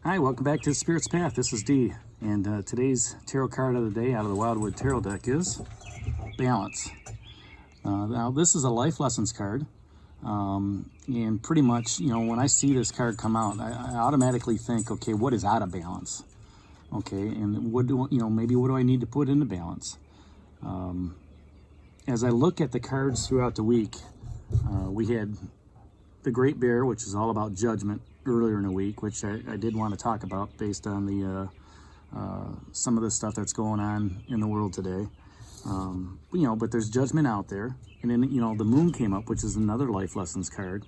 Hi, welcome back to Spirit's Path. This is Dee, and today's tarot card of the day out of the Wildwood Tarot deck is Balance. Now, this is a life lessons card, and pretty much, when I see this card come out, I automatically think, okay, what is out of balance? Okay, and maybe what do I need to put into balance? As I look at the cards throughout the week, we had the Great Bear, which is all about judgment, earlier in the week, which I did want to talk about based on the some of the stuff that's going on in the world today. But there's judgment out there, and then the Moon came up, which is another life lessons card,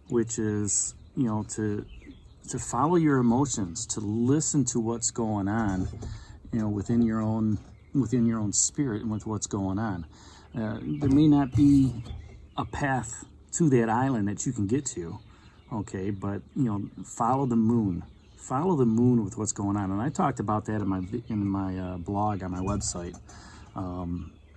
which is to follow your emotions, to listen to what's going on, within your own spirit and with what's going on. There may not be a path to that island that you can get to. Okay, but follow the moon. Follow the moon with what's going on, and I talked about that in my blog on my website,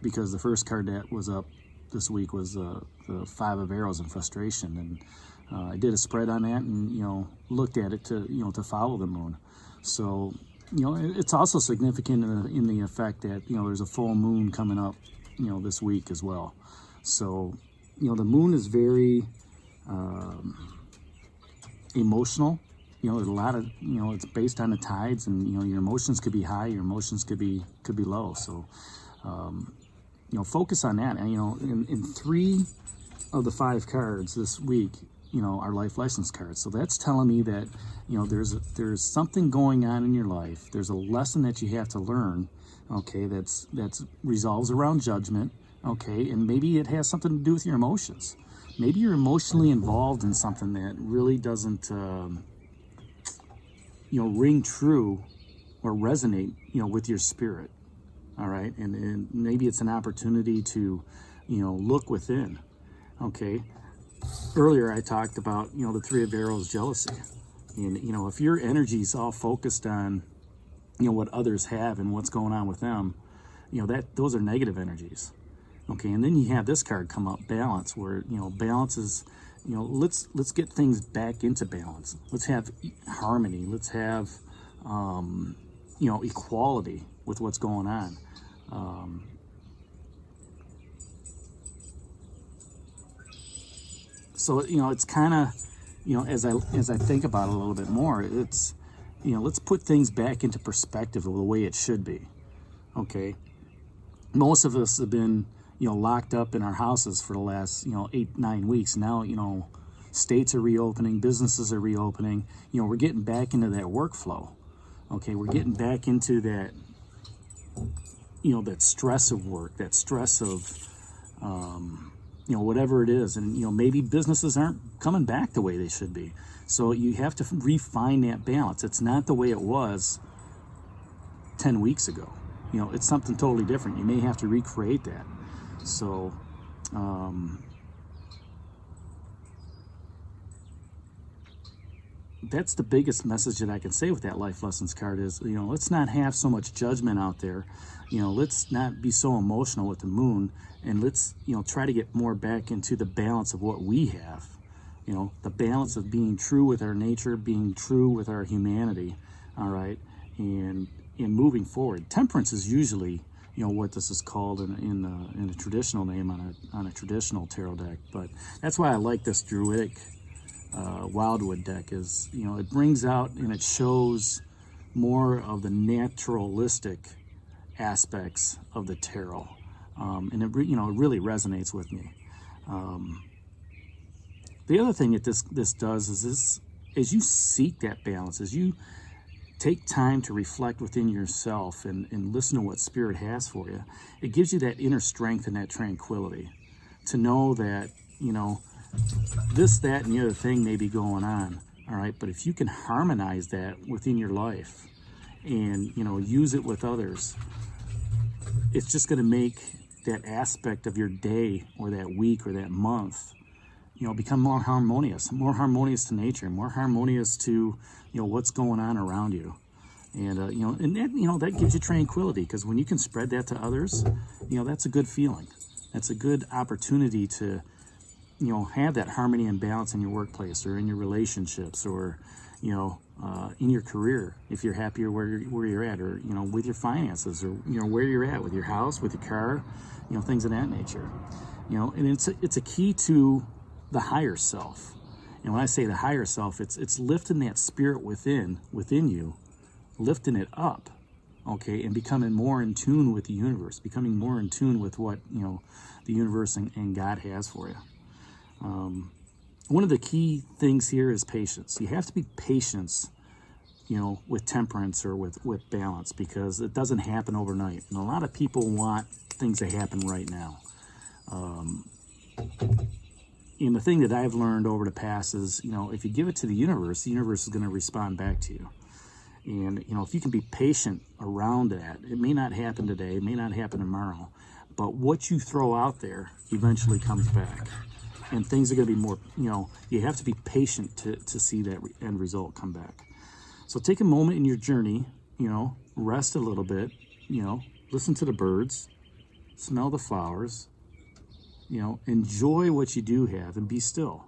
because the first card that was up this week was the Five of Arrows and Frustration, and I did a spread on that, and looked at it to follow the moon. So it's also significant in the effect that there's a full moon coming up this week as well. So the moon is very emotional. There's a lot of it's based on the tides, and your emotions could be high, your emotions could be low. So focus on that. And in 3 of the 5 cards this week are life lessons cards. So that's telling me that there's something going on in your life. There's a lesson that you have to learn, okay, that's resolves around judgment, okay, and maybe it has something to do with your emotions. Maybe you're emotionally involved in something that really doesn't, ring true or resonate, with your spirit. All right, and maybe it's an opportunity to, look within. Okay. Earlier, I talked about the Three of Arrows, jealousy, and if your energy's all focused on, what others have and what's going on with them, those are negative energies. Okay, and then you have this card come up, balance, where balance is, let's get things back into balance. Let's have harmony. Let's have equality with what's going on. So it's kind of as I think about it a little bit more, it's let's put things back into perspective of the way it should be. Okay, most of us have been locked up in our houses for the last 8-9 weeks. Now states are reopening, businesses are reopening. We're getting back into that workflow. Okay, we're getting back into that that stress of work, that stress of whatever it is, and maybe businesses aren't coming back the way they should be. So you have to refine that balance. It's not the way it was 10 weeks ago. It's something totally different. You may have to recreate that. So that's the biggest message that I can say with that life lessons card is, let's not have so much judgment out there. Let's not be so emotional with the moon, and let's, try to get more back into the balance of what we have. The balance of being true with our nature, being true with our humanity, all right, and moving forward. Temperance is usually what this is called in a traditional name on a traditional tarot deck, but that's why I like this Druidic Wildwood deck. Is it brings out and it shows more of the naturalistic aspects of the tarot, and it really resonates with me. The other thing that this does is this, as you seek that balance, as you take time to reflect within yourself and listen to what Spirit has for you, it gives you that inner strength and that tranquility to know that, this, that, and the other thing may be going on, all right? But if you can harmonize that within your life and, use it with others, it's just going to make that aspect of your day or that week or that month, become more harmonious to nature, more harmonious to, what's going on around you. And, and that gives you tranquility, because when you can spread that to others, that's a good feeling. That's a good opportunity to, have that harmony and balance in your workplace or in your relationships or, in your career, if you're happier where you're at, or with your finances, or where you're at with your house, with your car, things of that nature. And it's a key to the higher self. And when I say the higher self, it's lifting that spirit within you, lifting it up, okay, and becoming more in tune with the universe, becoming more in tune with what the universe and God has for you. One of the key things here is patience. You have to be patient, with temperance or with balance, because it doesn't happen overnight. And a lot of people want things to happen right now. And the thing that I've learned over the past is, if you give it to the universe is going to respond back to you. And, if you can be patient around that, it may not happen today, it may not happen tomorrow, but what you throw out there eventually comes back. And things are going to be more, you have to be patient to see that end result come back. So take a moment in your journey, rest a little bit, listen to the birds, smell the flowers, enjoy what you do have and be still.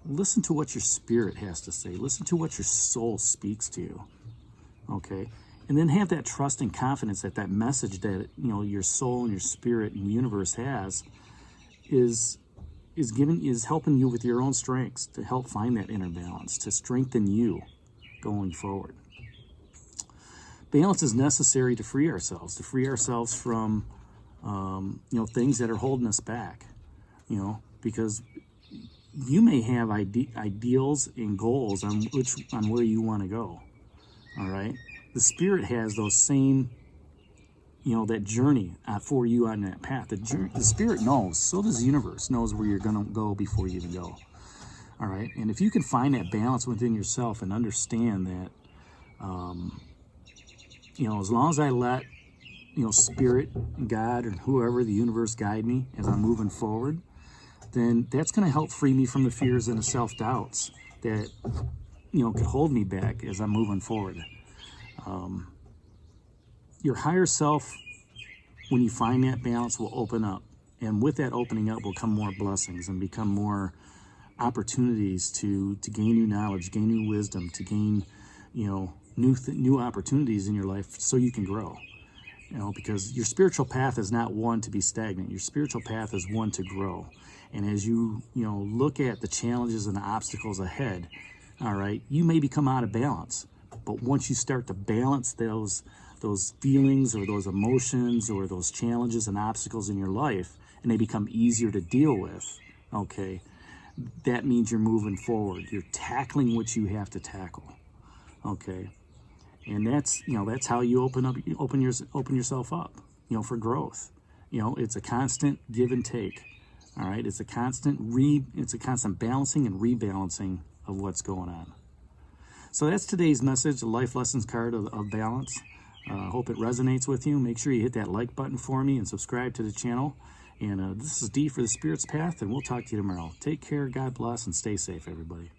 Listen to what your spirit has to say. Listen to what your soul speaks to you, okay? And then have that trust and confidence that that message that, your soul and your spirit and the universe has is helping you with your own strengths to help find that inner balance, to strengthen you going forward. Balance is necessary to free ourselves from, things that are holding us back, because you may have ideals and goals on where you want to go. All right. The spirit has those same, that journey for you on that path. The spirit knows, so does the universe, knows where you're going to go before you even go. All right. And if you can find that balance within yourself and understand that, as long as I let, spirit, God, or whoever, the universe, guide me as I'm moving forward, then that's going to help free me from the fears and the self-doubts that, could hold me back as I'm moving forward. Your higher self, when you find that balance, will open up. And with that opening up will come more blessings and become more opportunities to gain new knowledge, gain new wisdom, to gain, new opportunities in your life so you can grow. Because your spiritual path is not one to be stagnant. Your spiritual path is one to grow. And as you, look at the challenges and the obstacles ahead, all right, you may become out of balance. But once you start to balance those feelings or those emotions or those challenges and obstacles in your life, and they become easier to deal with, okay, that means you're moving forward. You're tackling what you have to tackle, okay? And that's how you open yourself up, for growth. It's a constant give and take. All right, it's a constant balancing and rebalancing of what's going on. So that's today's message, the life lessons card of balance. Hope it resonates with you. Make sure you hit that like button for me and subscribe to the channel. And this is D for the Spirit's Path, and we'll talk to you tomorrow. Take care, God bless, and stay safe, everybody.